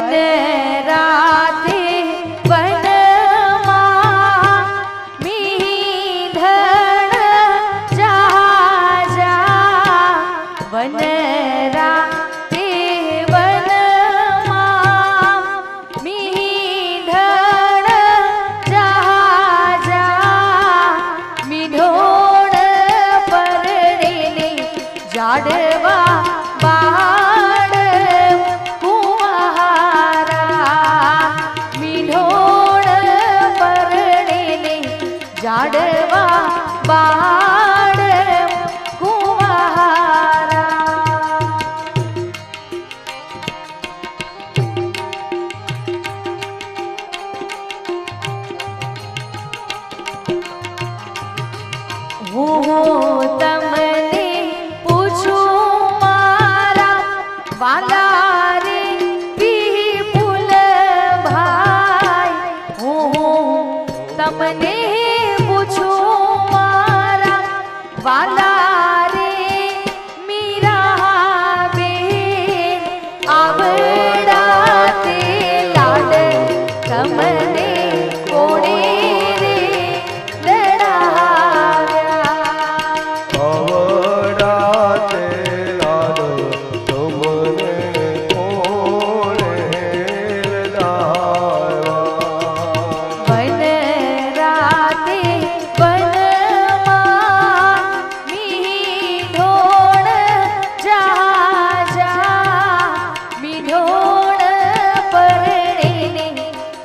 One રાતે વનમાં મીંધણ જા વન રાતે વનમાં મીંધણ જા મીઢોળ પરણેને જાડવા જાડવા બાળ કુંવારા હું તમને પૂછું મારા વાલા રે વિપુલ ભાઈ હું તમને વાલા રે મીરા બેન આવડા તે લાડ તમને કોણે રે લડાવ્યા આવડા તે લાડ તમને કોણે લડાવ્યા વન રાતે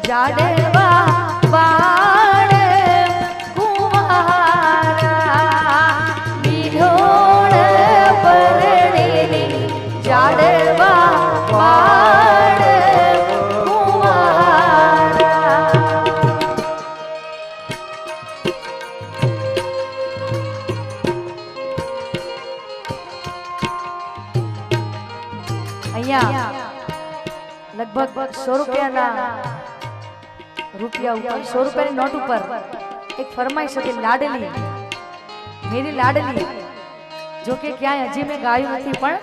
જાડવા બાળ કુંવારા મીઢોળ પરણેને જાડવા બાળ કુંવારા અહીંયા લગભગ 100 રૂપિયાના રૂપિયા ઉપર 100 રૂપિયાની નોટ ઉપર એક ફરમાઈશ હતી લાડલી મેરી લાડલી જો કે ક્યાંય હજી મેં ગાયું નથી પણ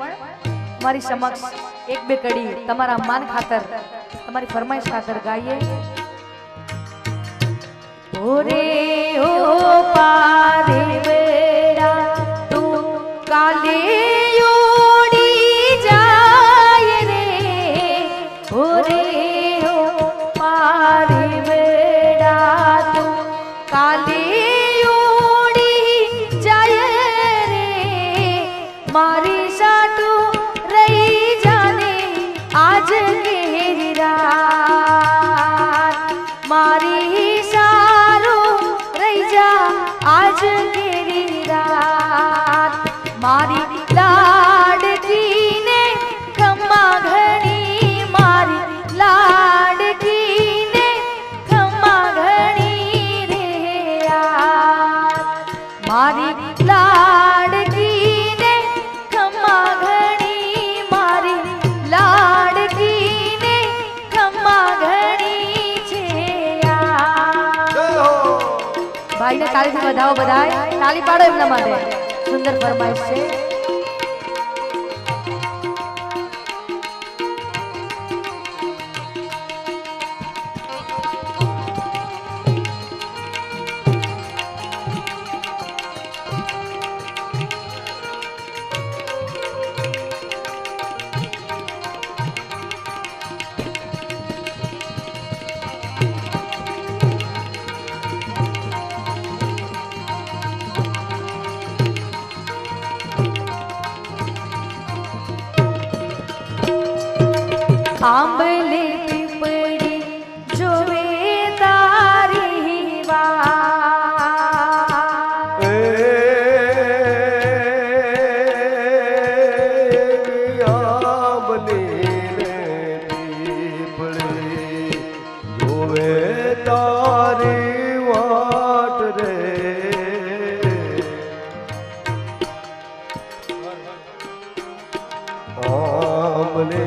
તમારી સમક્ષ એક બે કડી તમારા માન ખાતર તમારી ફરમાઈશ ખાતર ગાઈએ ઓરે ઓ પારે બેડા તું કાલે મારી સાટું રહી જાને આજ કેરી રાત મારી સારું રહી જા આજ કેરી રાત મારી લાડકીને ખમ્મા ઘણી મારી લાડકીને ખમ્મા ઘણી રે મારી લાડકી ભાઈને તાળીથી વધાવો બધાય તાળી પાડો એમના માટે સુંદર ફરમાઈશ છે આંબલે પીપળી જોવે તારી વાત આંબલે પીપળી જોવે તારી વાટ રે આંબલે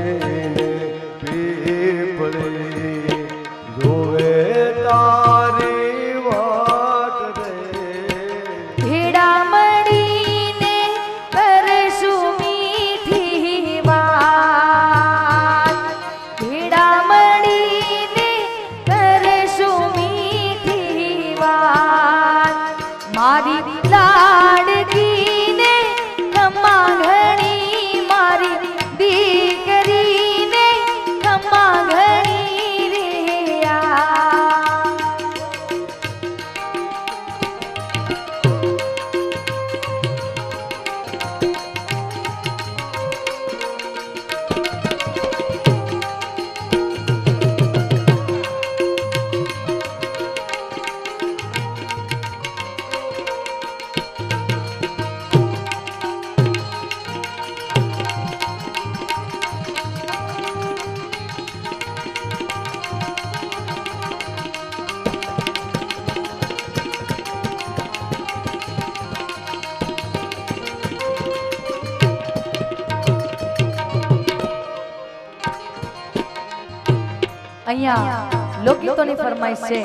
અહીંયા લોકગીતોની ફરમાઈશ છે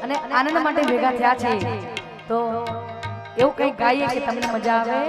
અને આનંદ માટે ભેગા થયા છે, તો એવું કંઈક ગાઈએ કે તમને મજા આવે.